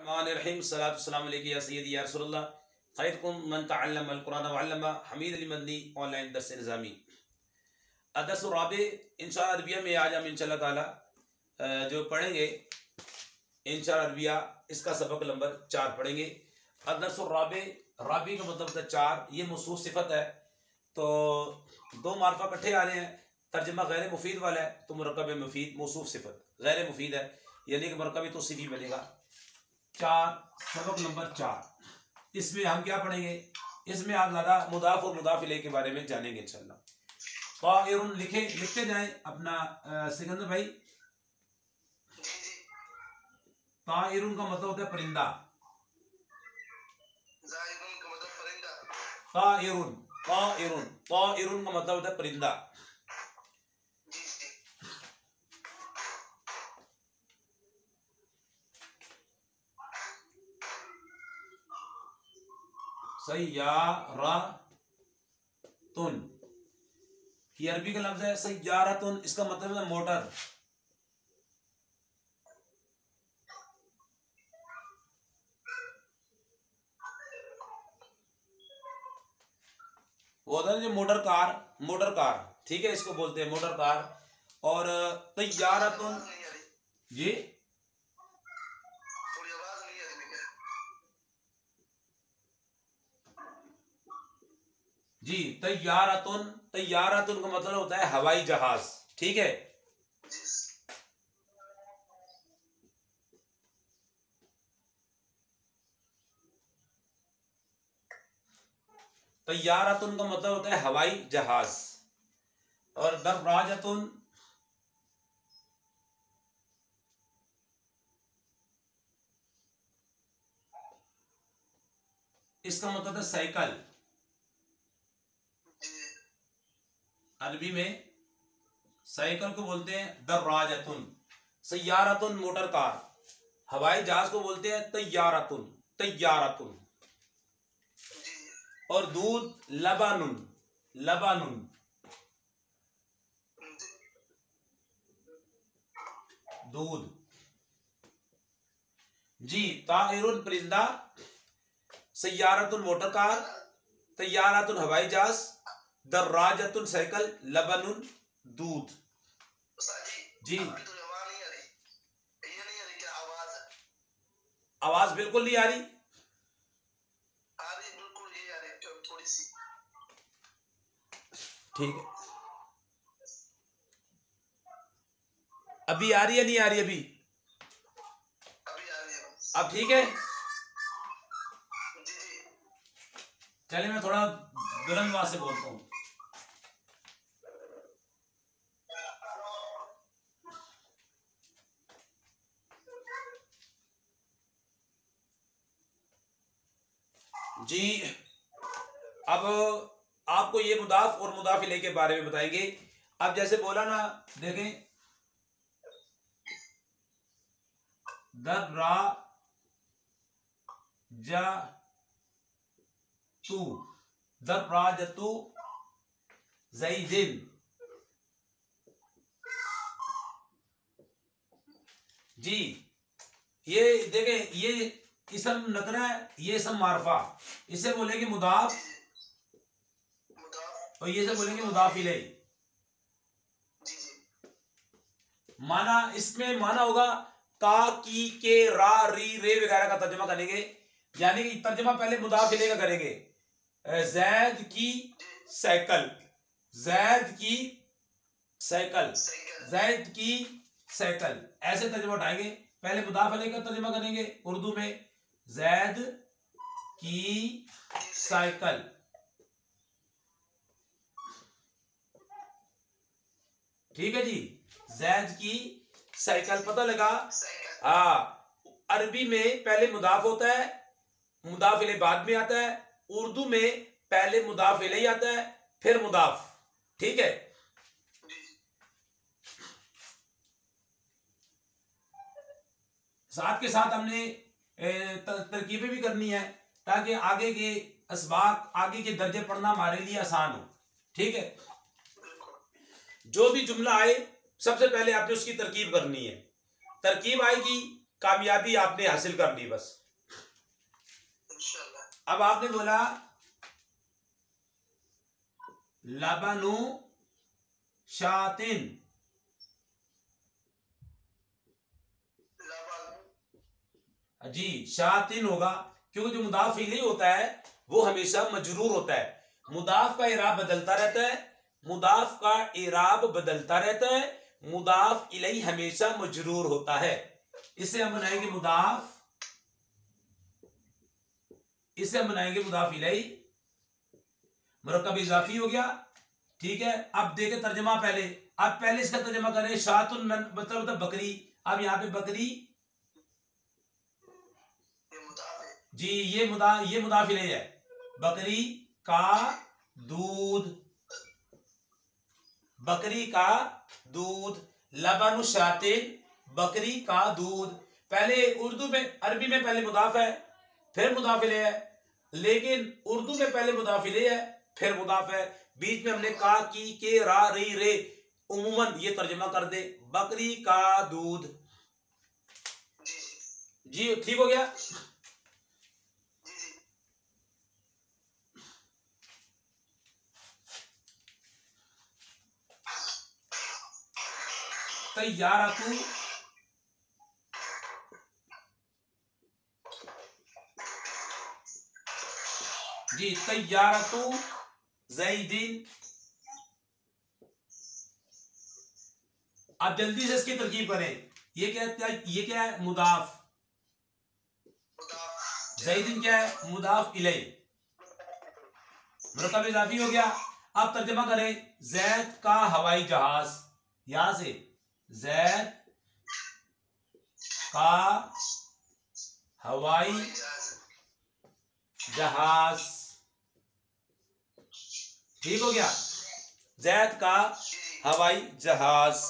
बिस्मिल्लाहिर्रहमानिर्रहीम सल्लल्लाहु अलैहि वसल्लम या सय्यदी या रसूलल्लाह खैरुकुम मन तअल्लम अल-कुरान व अल्लमा हमीद अली मदनी ऑनलाइन दर्स निज़ामी अदर्स राबे इंशाअल्लाह अरबिया में आज हम इंशाअल्लाह ताला जो पढ़ेंगे इंशाअल्लाह अरबिया इसका सबक नंबर 4 पढ़ेंगे। अदर्स राबे, राबी का मतलब होता है 4, ये मौसूफ सिफत है तो दो मार्फा इकट्ठे आ रहे हैं, तर्जमा गैर मुफीद वाला है तो मुरक्कब मुफीद, मौसूफ सिफत गैर मुफीद है यानी कि मुरक्कब तौसीफी बनेगा। 4 सबक नंबर 4 इसमें हम क्या पढ़ेंगे, इसमें आप ज़्यादा मुदाफ और मुदाफ इलैह के बारे में जानेंगे इंशाअल्लाह। ताइरुन लिखते जाएं अपना सिकंदर भाई। ताइरुन का मतलब होता है परिंदा, ताइरुन ताइरुन ताइरुन का मतलब होता है परिंदा। सय्यारतुन ये अरबी का लफ्ज है। सय्यारतुन इसका मतलब है मोटर। वो होता है जो मोटर कार, ठीक है, इसको बोलते हैं मोटर कार। और तय्यारतुन जी जी तय्यारतुन, तय्यारतुन का मतलब होता है हवाई जहाज, ठीक है। तय्यारतुन का मतलब होता है हवाई जहाज। और दर्राजतुन इसका मतलब है साइकिल। अरबी में साइकिल को बोलते हैं दर्राजतुन। सय्यारतुन मोटर कार, हवाई जहाज को बोलते हैं तय्यारतुन, तय्यारतुन। और दूध लबानुन, लबानुन। दूध जी ताइरुन परिंदा, सय्यारतुन मोटर कार, तय्यारतुन हवाई जहाज, दर्राजतुन साइकिल, लबनुन दूध। जी आवाज बिल्कुल नहीं आ रही, ठीक है। अभी आ रही है नहीं आ रही? अभी अब ठीक है। चलिए मैं थोड़ा बुलंद आवाज से बोलता हूँ। जी अब आपको ये मुदाफ और मुदाफ इलैह के बारे में बताएंगे। अब जैसे बोला ना, देखें दर्राजतु, दर्राजतु ज़ैदिन। जी ये देखें, ये इसम नकरा है, ये इसम मारफा, इसे बोलेंगे मुदाफ और ये से बोलेंगे मुदाफ इलैह। माना इसमें माना होगा का, की, के, रा, री, रे वगैरह का तर्जमा करेंगे, यानी कि तर्जमा पहले मुदाफ इलैह का करेंगे। जैद की साइकिल, जैद की साइकिल, जैद की साइकिल, ऐसे तर्जमा उठाएंगे। पहले मुदाफ इलैह का तर्जमा करेंगे उर्दू में, जैद की साइकिल। ठीक है जी, जैद की साइकिल, पता लगा? हाँ, अरबी में पहले मुदाफ होता है, मुदाफ इलैह बाद में आता है। उर्दू में पहले मुदाफ इलैह आता है फिर मुदाफ, ठीक है। साथ के साथ हमने तरकीबें भी करनी है ताकि आगे के असबाक, आगे के दर्जे पढ़ना हमारे लिए आसान हो, ठीक है। जो भी जुमला आए सबसे पहले आपने उसकी तरकीब करनी है। तरकीब आएगी कामयाबी आपने हासिल कर ली बस। अब आपने बोला लबनु शातिन, जी शातिन होगा क्योंकि जो मुदाफ इलैहि होता है वो हमेशा मजरूर होता है। मुदाफ का इराब बदलता रहता है, मुदाफ का इराब बदलता रहता है, मुदाफ इलैहि हमेशा मजरूर होता है। इसे हम बनाएंगे मुदाफ, इसे हम बनाएंगे मुदाफ इलैहि, मुरक्कब इजाफी हो गया। ठीक है, अब देखें तर्जमा पहले। अब पहले इसका तर्जमा करें, शातुन मतलब बकरी। अब यहाँ पे बकरी, जी ये मुदाफ इलैहि है। बकरी का दूध, बकरी का दूध, लबनु शातिन बकरी का दूध। पहले उर्दू में, अरबी में पहले मुदाफ है फिर मुदाफ इलैहि है, लेकिन उर्दू में पहले मुदाफ इलैहि है फिर मुदाफ है, बीच में हमने का, की, के, रा, री, रे, उमूमन ये तर्जमा कर दे बकरी का दूध। जी ठीक हो गया। तैयारतु, जी तैयारतु ज़ैदिन। अब जल्दी से इसकी तरकीब करें। ये क्या है मुदाफ, ज़ैदिन क्या है मुदाफ इलैहि, मुरक्कब इजाफी हो गया। अब तर्जमा करें, जैद का हवाई जहाज, यहां से जैद का हवाई जहाज। ठीक हो गया, जैद का हवाई जहाज।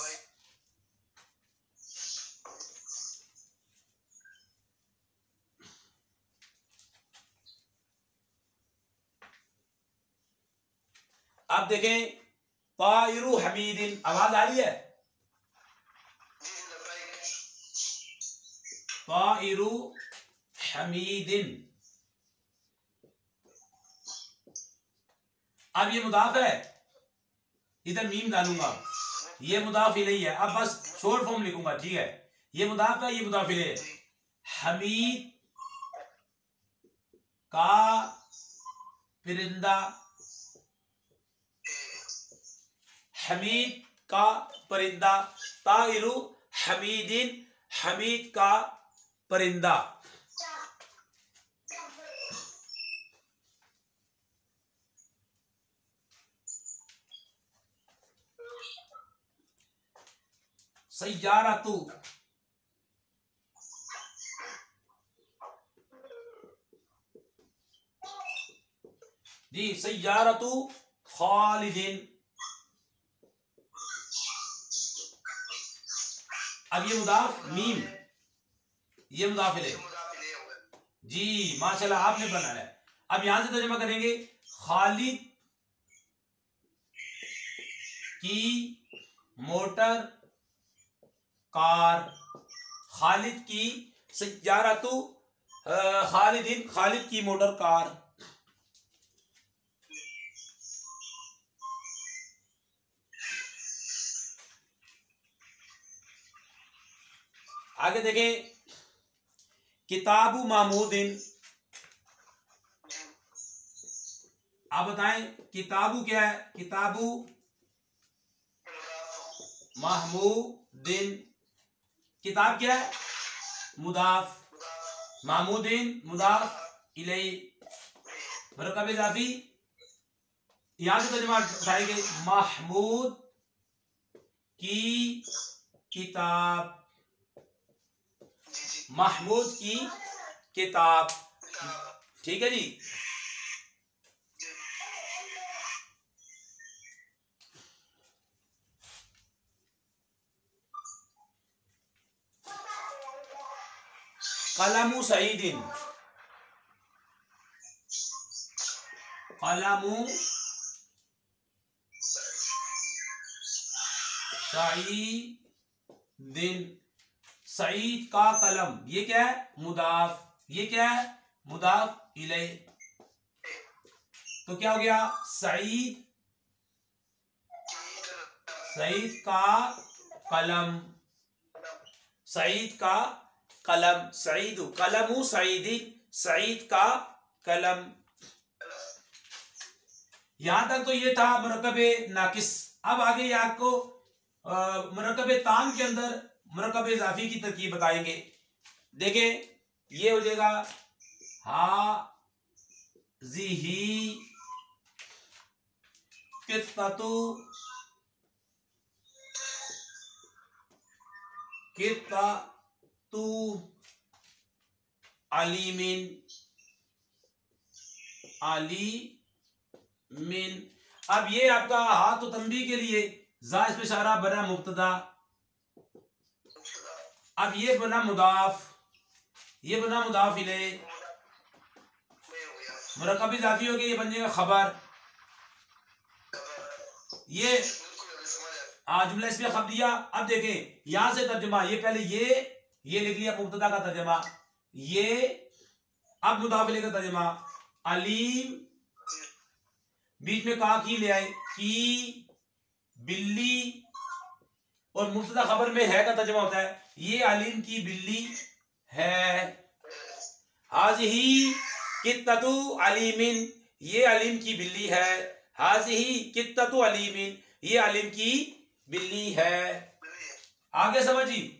अब देखें ताइरु हमीदिन, आवाज आ रही है? ताइरु हमीदिन, अब ये मुदाफ है, इधर मीम डालूंगा, ये मुदाफ इलैहि है। अब बस शॉर्ट फॉर्म लिखूंगा, ठीक है, ये मुदाफ है, ये मुदाफ इलैहि है। हमीद का परिंदा, हमीद का परिंदा, ताइरु हमीदिन हमीद का परिंदा। सय्यारतु, जी सय्यारतु खालिदिन। अब ये मुदाफ मीम, ये मुदाफ इलैहि, जी माशाल्लाह आपने बनाया है। अब यहां से तर्जुमा करेंगे, खालिद की मोटर कार, खालिद की सय्यारतु खालिदिन खालिद की मोटर कार। आगे देखें, किताबु महमूदिन। आप बताएं किताबु क्या है? किताबु महमूदिन, किताब क्या है? मुदाफ, महमूदिन मुदाफ इलैहि, मुरक्कब इजाफी। यहां से तर्जुमा उठाएंगे, महमूद की किताब, महमूद की किताब। ठीक है जी। कलमु सईदिन, कलमु सईदिन, सईद का कलम, ये क्या है? मुदाफ। ये क्या है? मुदाफ इलैह। तो क्या हो गया? सईद, सईद का कलम, सईद का कलम, सईद कलमु सईदी, सईद का कलम। यहां तक तो ये था मुरक्कबे नाकिस। अब आगे ये आपको मुरक्कबे ताम के अंदर मुरक्कबे इजाफी की तरकीब बताएंगे। देखें, ये हो जाएगा हा ज़िही कित्ततु, कित्ततु अलीमिन, अलीमिन। अब ये आपका हा तो तंबी के लिए, जा इस पे इशारा, बना मुब्तदा। अब ये बना मुदाफ, ये बना मुदाफ इलैह, मुरक्कब इजाफी हो गया, ये बन जाएगा खबर। ये जुमला इसमें खबरिया। अब देखें यहां से तर्जुमा, ये पहले ये लिख लिया मुब्तदा का तर्जुमा, ये अब मुदाफ इलैह का तर्जुमा। अलीम, बीच में कहा की ले आए, की बिल्ली, और मुब्तदा खबर में है का तर्जुमा होता है, ये अलीम की बिल्ली है। हाज़िही कित्ततु अलीमिन, ये अलीम की बिल्ली है। हाज़िही कित्ततु अलीमिन, ये अलीम की बिल्ली है। आगे समझी?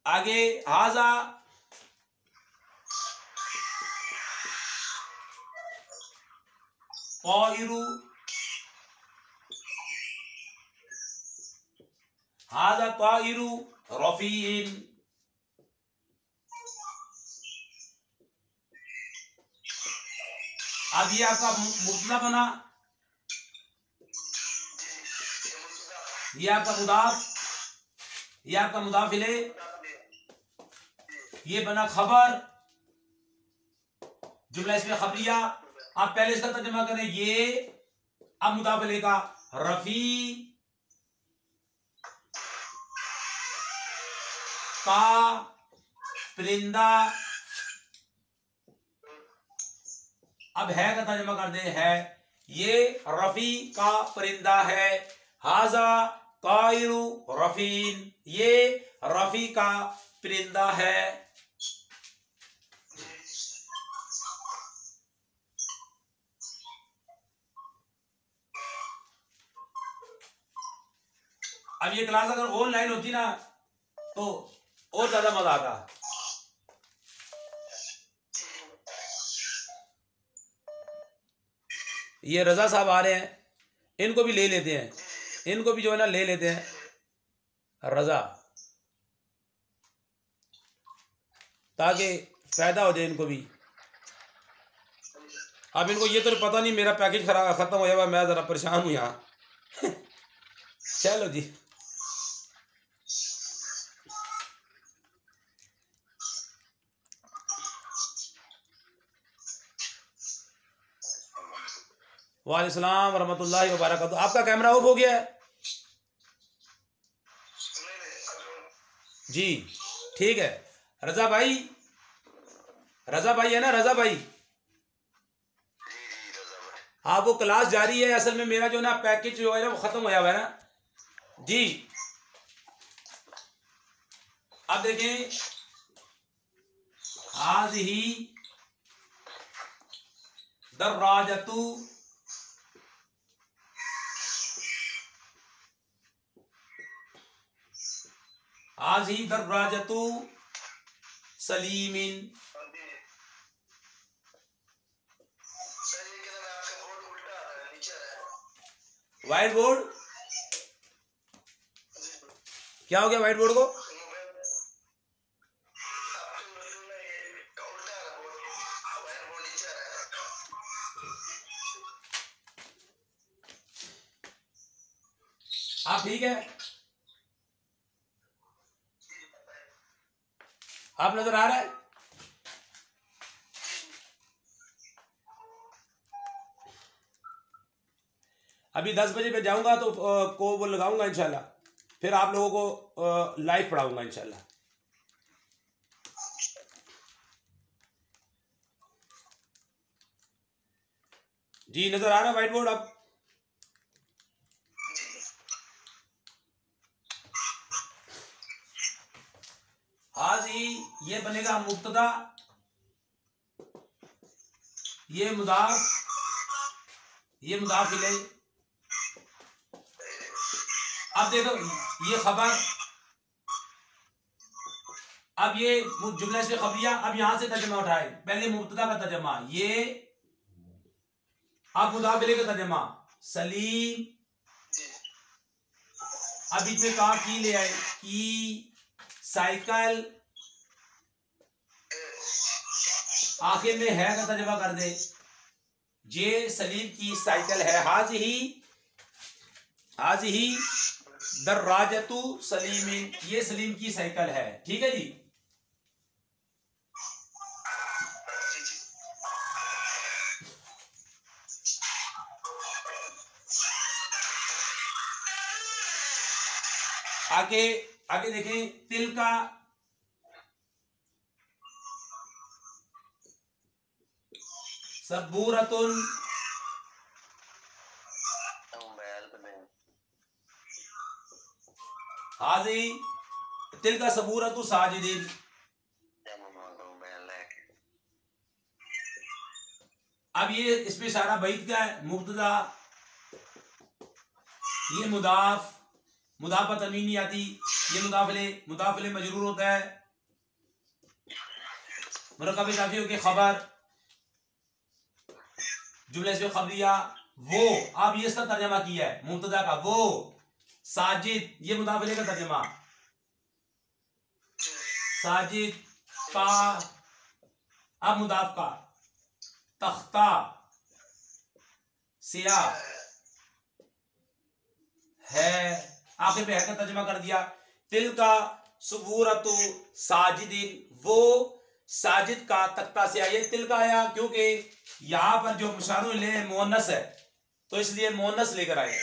आगे हाजा ताइरु, हाजा ताइरु रफीन। अब ये आपका मुब्तदा बना, ये आपका मुदाफ, ये आपका मुदाफ इलैह, ये बना खबर, जुमला इसमें खबरिया। आप पहले इसका तर्जुमा करें, ये अब मुदाफ इलैह का रफी का परिंदा। अब है का तर्जुमा कर दे, है, ये रफी का परिंदा है। हाजा ताइरु रफीन, ये रफी का परिंदा है। अब ये क्लास अगर ऑनलाइन होती ना तो और ज्यादा मजा आता। ये रजा साहब आ रहे हैं, इनको भी ले लेते हैं, इनको भी जो है ना ले लेते हैं रजा, ताकि फायदा हो जाए इनको भी। अब इनको ये तो पता नहीं मेरा पैकेज खत्म हो गया, मैं जरा परेशान हूं यहाँ। चलो जी, वालेकुम सलाम वरहमतुल्लाहि वबरकातुहू। आपका कैमरा ऑफ हो गया है जी? ठीक है। रजा भाई, रजा भाई है ना, रजा भाई, हाँ वो क्लास जारी है। असल में मेरा जो ना पैकेज जो है ना वो खत्म हो हुआ है ना जी। अब देखें, हाज़िही दर्राजतु, हाज़िही दर्राजतु सलीमिन। व्हाइट बोर्ड क्या हो गया? व्हाइट बोर्ड को आप ठीक है? आप नजर आ रहा है? अभी 10 बजे मैं जाऊंगा तो को वो लगाऊंगा इंशाल्लाह, फिर आप लोगों को लाइव पढ़ाऊंगा इंशाल्लाह। जी नजर आ रहा है व्हाइट बोर्ड अब? हाजी ये बनेगा मुब्तदा, ये मुदाफ, ये मुदाफ इलैह। अब देखो ये खबर, अब ये जुमला से खबरिया। अब यहां से तर्जमा उठाए, पहले मुब्तदा का तर्जमा ये, अब मुदाफ इलैह का तर्जमा सलीम। अब बीच में कहा की ले आए, की साइकिल, आखिर में है का तर्जमा कर दे, ये सलीम की साइकिल है। आज ही दर्राजतु सलीमिन, ये सलीम की साइकिल है। ठीक है जी। आगे आगे देखें, तिल का सबूरतुन, हाजी तिल का सबूरतु साजिदिन। अब ये इसमें सारा बैत क्या है, मुब्तदा, ये मुदाफ, मुदाफ पर तनवीन नहीं आती, ये मुदाफिले मजरूर होता है, मुरक्कब इजाफी होके खबर, जुमले से खबरिया वो। अब ये इसका तर्जमा किया है मुब्तदा का, वो साजिद, ये मुदाफिले का तर्जमा साजिद का। अब मुदाफ का तख्ता, सिया है, आखिर में है का तर्जमा कर दिया। तिल का सुबूरतु साजिदिन, वो साजिद का तख्ता से आया। तिल का आया क्योंकि यहां पर जो मुशारू इलैह मुअन्नस है तो इसलिए मुअन्नस लेकर आए।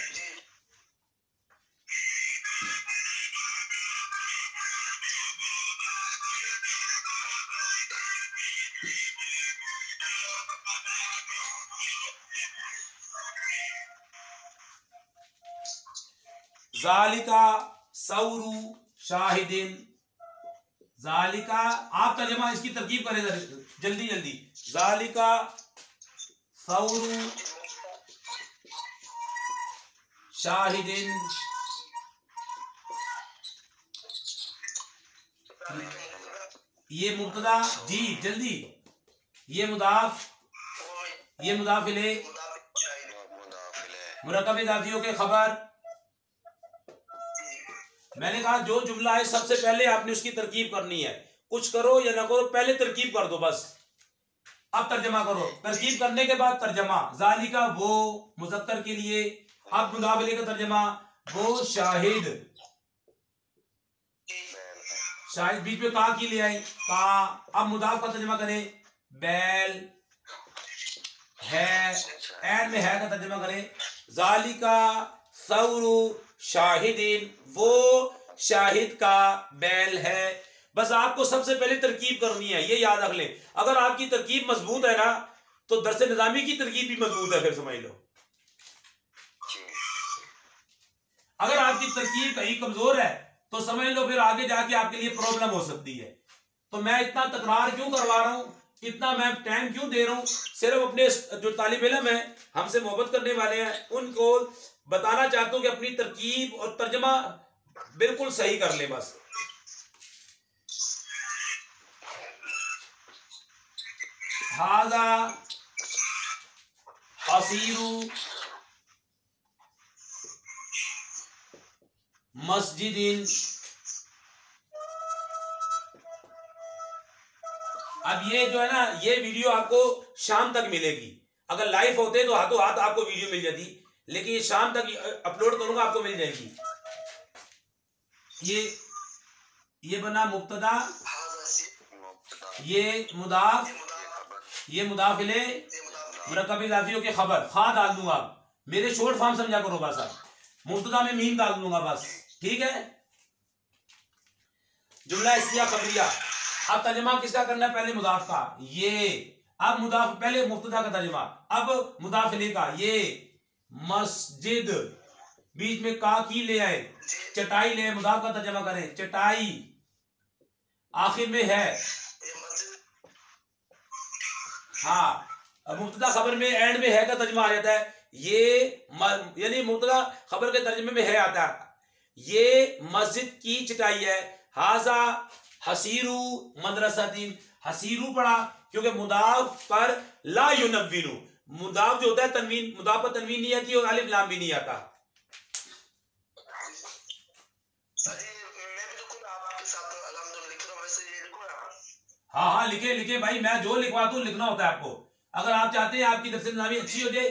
ज़ालिका सौरु शाहिदिन, ज़ालिका, आप तर्जमा इसकी तरकीब करें जल्दी जल्दी। ज़ालिका सौरु शाहिदिन, ये मुब्तदा जी जल्दी, ये मुदाफ, ये मुदाफ इलैह, मुरक्कब इजाफियों के खबर। मैंने कहा जो जुमला है सबसे पहले आपने उसकी तरकीब करनी है, कुछ करो या ना करो पहले तरकीब कर दो बस। अब तर्जमा करो, तरकीब करने के बाद तर्जमा। ज़ालिका वो मुज़क्कर के लिए, अब मुदाफ इलैह का तर्जमा वो शाहिद, शाहिद बीच में का की ले आए का। अब मुदाफ का तर्जमा करें बैल है, एंड में है का तर्जमा करें ज़ालिका सौरु शाहिदीन, वो शाहिद का बैल है। बस आपको सबसे पहले तरकीब करनी है, ये याद रख लें। अगर आपकी तरकीब मजबूत है ना तो दरस निज़ामी की तरकीब भी मजबूत है, फिर समझ लो। अगर आपकी तरकीब कहीं कमजोर है तो समझ लो फिर आगे जाके आपके लिए प्रॉब्लम हो सकती है। तो मैं इतना तकरार क्यों करवा रहा हूं, इतना मैं टाइम क्यों दे रहा हूं, सिर्फ अपने जो तालिब इल्म है, हमसे मोहब्बत करने वाले हैं, उनको बताना चाहता हूं कि अपनी तरकीब और तर्जमा बिल्कुल सही कर ले। बस हाजा हसीरू मस्जिदिन। अब ये जो है ना, ये वीडियो आपको शाम तक मिलेगी। अगर लाइव होते तो हाथों हाथ आपको वीडियो मिल जाती, लेकिन ये शाम तक अपलोड करूंगा, आपको मिल जाएगी। ये बना मुब्तदा, ये मुदाफ, ये मुदाफ इलैह, मुरक्कब इजाफियों की खबर, खा डाल दूंगा। मेरे शॉर्ट फॉर्म समझा करो बस। अब मुब्तदा में मीम डाल दूंगा बस, ठीक है। जुमला इस्मिया खबरिया। अब तर्जुमा किसका करना है? पहले मुदाफ का, ये। अब मुदाफ, पहले मुब्तदा का तर्जुमा, अब मुदाफ इलैह का, ये। मस्जिद, बीच में का की ले आए, चटाई ले आए, मुदाफ का तर्जुमा करें, चटाई। आखिर में है, हाँ। अब मुब्तदा खबर में एंड में है का तर्जुमा आ जाता है, ये यानी मुब्तदा खबर के तर्जुमे में है आता है, ये मस्जिद की चटाई है। हाजा हसीरू मदरसातीन, हसीरू पढ़ा क्योंकि मुदाफ पर ला युनव्विनु, मुदाफ जो होता है तनवीन, मुदाफ पर तनवीन नहीं आती और अलिफ लाम भी नहीं आता। हाँ हाँ लिखे लिखे भाई, मैं जो लिखवाता हूँ लिखना होता है आपको। अगर आप चाहते हैं आपकी दरस निज़ामी अच्छी हो जाए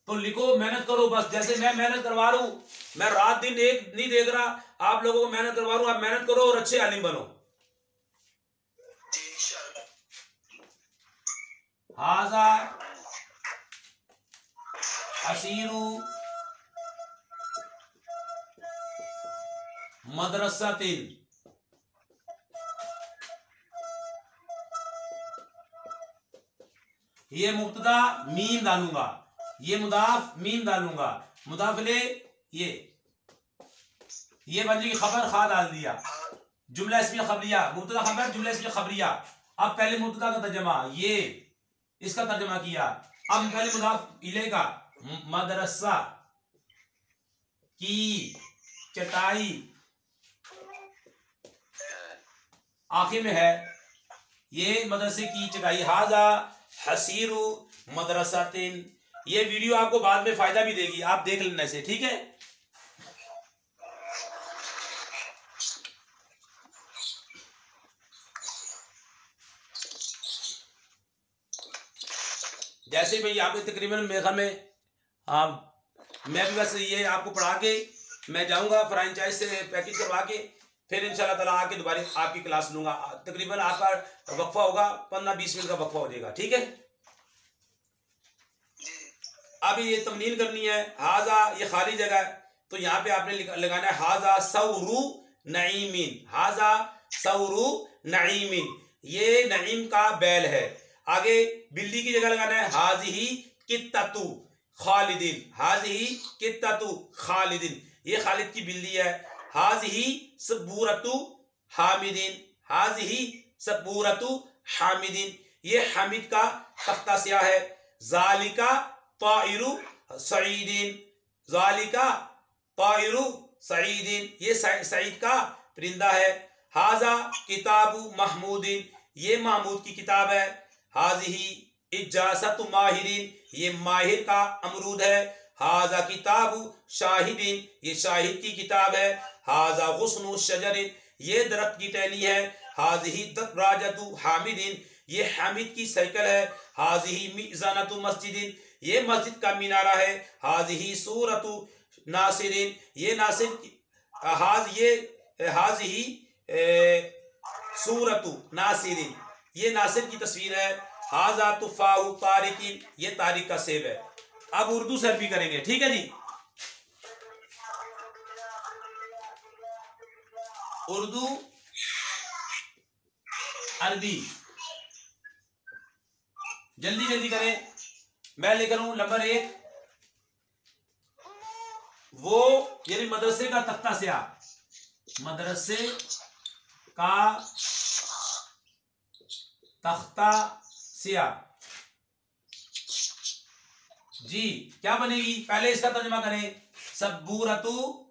तो लिखो, मेहनत करो बस। जैसे मैं मेहनत करवा रहा हूँ, मैं रात दिन एक नहीं देख रहा, आप लोगों को मेहनत करवा रहा हूँ, आप मेहनत करो और अच्छे आलिम बनो। हाजा हसीरू मदरसातिन, ये मुब्तदा मीम डालूंगा, ये मुदाफ मीम डालूंगा, मुदाफ ले ये बन जाएगी खबर, खा डाल दिया। जुमला इस्मिया खबरिया, मुब्तदा खबर, जुमला इस्मिया खबरिया। अब पहले मुब्तदा का तर्जुमा, ये इसका तर्जुमा किया। अब पहले मुदाफ इले का, मदरसा की चटाई, आखिर में है, ये मदरसे की चटाई। हाजा हसीरू मदरसातिन। ये वीडियो आपको बाद में फायदा भी देगी, आप देख लेना इसे, ठीक है। जैसे भाई आपके तकरीबन मेघा में मैं भी बस ये आपको पढ़ा के मैं जाऊंगा फ्रेंचाइज से पैकेज करवा के, फिर इंशाल्लाह ताला आके दोबारा आपकी क्लास लूंगा। तकरीबन आपका वक्फा होगा 15-20 मिनट का वक्फा हो जाएगा, ठीक है। अब ये तमनीन करनी है, हाजा ये खाली जगह है तो यहाँ पे आपने लगाना है हाजा सौरू नईमीन, हाजा सौरू नईमीन, ये नईम का बैल है। आगे बिल्ली की जगह लगाना है हाजिही कित्ततु खालिदिन, हाजिही कित्ततु खालिदिन, ये खालिद की बिल्ली है। हाजिही सबूरतु हामिदीन, हाजिही सबूरतु हामिदीन, ये हामिद का तख्ता स्याह है। जालिका ताइरु सईदीन, जालिका ताइरु सईदीन, ये सईद का परिंदा है। हाजा किताबु महमूदीन, ये महमूद की किताब है। हाजिही इजाज़तु माहिरीन, ये माहिर का अमरूद है। हाजा किताबु शाहिदीन, ये शाहिद की किताब है। हाजा गुस्नु शजरिन, ये दरख्त की टहनी है। हाजिही दराजतु हामिदीन, ये हामिद की साइकिल है। हाजिही मिज़ानतु मस्जिदिन, ये मस्जिद का मीनारा है। हाजिही सूरतु नासिरीन, ये नासिर हाजिही सूरतु नासिरीन, ये नासिर की तस्वीर है। हाजा तुफाहु तारिकीन, ये तारिक का सेब है। अब उर्दू से अरबी करेंगे, ठीक है जी। उर्दू अरबी जल्दी जल्दी करें। मैं लेकर हूं नंबर 1, वो यानी मदरसे का तख्ता स्याह, मदरसे का तख्ता स्याह जी क्या बनेगी? पहले इसका तर्जुमा करें, सबूरतु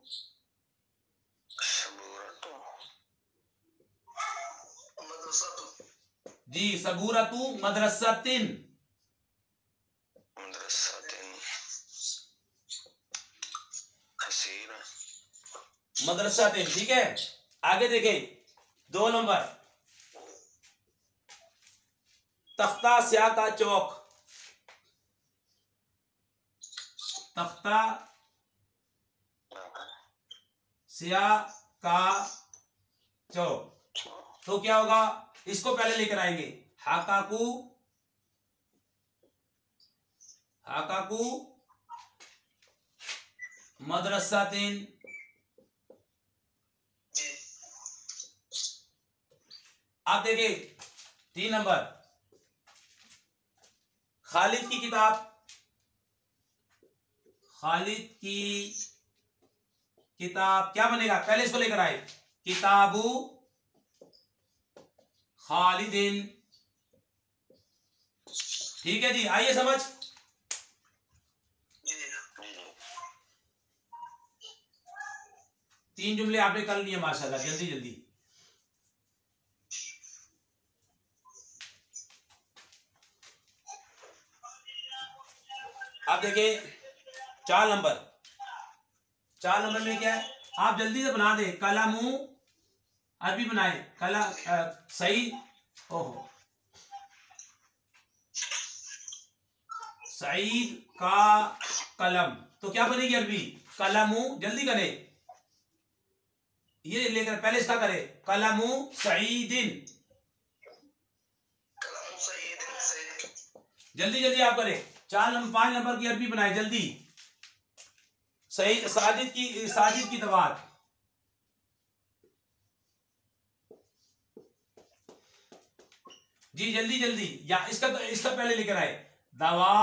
जी, सबूरतु मदरसातिन, मदरसातिन, ठीक है। आगे देखें 2 नंबर, तख्ता स्याह का चौक, तख्ता स्याह का चौक, तो क्या होगा? इसको पहले लेकर आएंगे, हाकाकू, हाकाकू मदरसातिन। आप देखिए 3 नंबर खालिद की किताब, खालिद की किताब क्या बनेगा, पहले इसको लेकर आए, किताबु खालिदिन। ठीक है जी, आइए समझ। तीन जुमले आपने कर लिए माशाल्लाह, जल्दी जल्दी। आप देखिए 4 नंबर, 4 नंबर में क्या है, आप जल्दी से बना दे। कलमु अरबी बनाए, कला सही, ओहो, सईद का कलम, तो क्या बनेगी अरबी, कलमु। जल्दी करे, ये लेकर पहले इसका करे, कलमु सईदिन। जल्दी जल्दी आप करें। 4 नंबर 5 नंबर की अरबी बनाए जल्दी। सही, साजिद की दवात। जी जल्दी जल्दी, या इसका पहले लेकर आए, दवा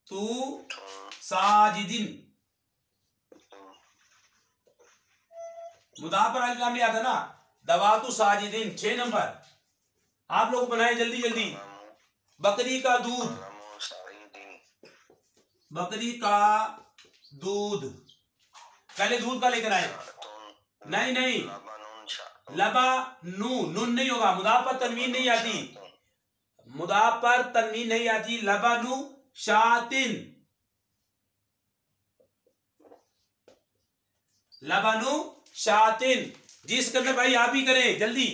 तू साजिदिन। मुदाफ पर अलिफ लाम नहीं आता ना, दवा तू साजिदिन। 6 नंबर आप लोग बनाए जल्दी जल्दी। बकरी का दूध, बकरी का दूध, पहले दूध का लेकर आए। नहीं नहीं, लबा नून नहीं होगा, मुदाफ पर तनवीन नहीं आती, मुदाफ पर तनवीन नहीं आती। लबानु शातिन, लबानु शातिन। जी सिकंदर भाई आप ही करें जल्दी,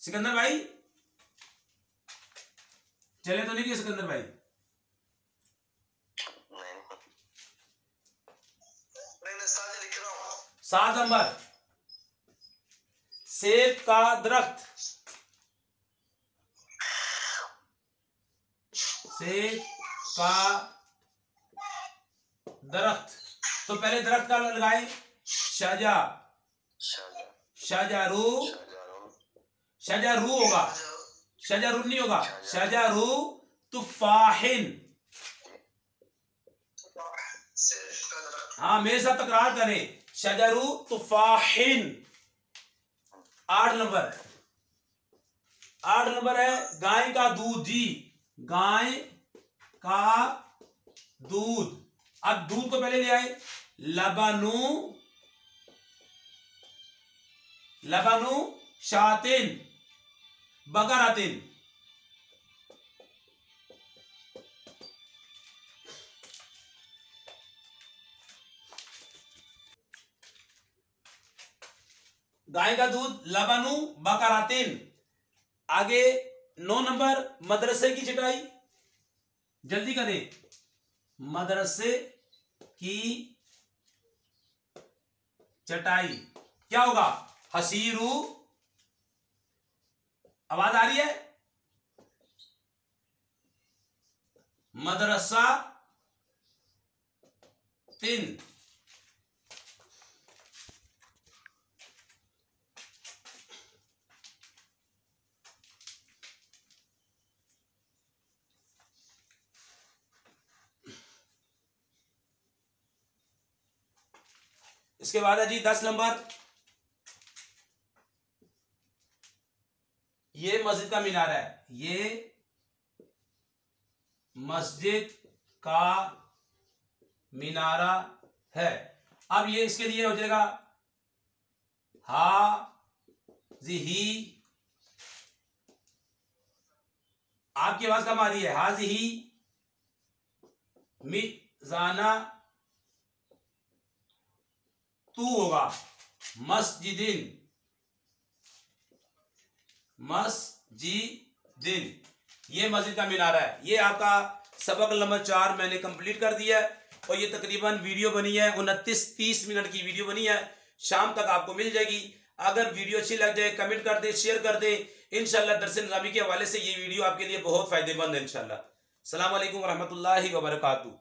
सिकंदर भाई चले तो नहीं कि सिकंदर भाई? 7 नंबर सेब का दरख्त, सेब का दरख्त, तो पहले दरख्त का लगाए, शजा, शजारू, शजारू होगा, शजारू नहीं होगा, शजारू तुफाहिन। हाँ मेरे साथ तकरार करें, शजरू तुफाहिन। 8 नंबर, 8 नंबर है गाय का दूध। जी गाय का दूध, अब दूध को पहले ले आए, लबनु, लबनु शातिन, बकरातिन। गाय का दूध, लबनु बकरातिन। आगे 9 नंबर मदरसे की चटाई, जल्दी करें, मदरसे की चटाई क्या होगा, हसीरू। आवाज आ रही है, मदरसा तिन। इसके बाद है जी 10 नंबर, ये मस्जिद का मीनारा है, ये मस्जिद का मीनारा है। अब ये इसके लिए हो जाएगा हाज़िही, आपकी आवाज कम आ रही है, हाज़िही मिज़ाना तू होगा, मस्जिदिन, मस्जिदिन। ये मस्जिद का मीनारा है। ये आपका सबक नंबर 4 मैंने कंप्लीट कर दिया है और ये तकरीबन वीडियो बनी है 29-30 मिनट की वीडियो बनी है, शाम तक आपको मिल जाएगी। अगर वीडियो अच्छी लग जाए कमेंट कर दे, शेयर कर दे। इंशाल्लाह दर्स निज़ामी के हवाले से ये वीडियो आपके लिए बहुत फायदेमंद है इंशाल्लाह। अस्सलाम वालेकुम वरहमतुल्लाहि वबरकातुहू।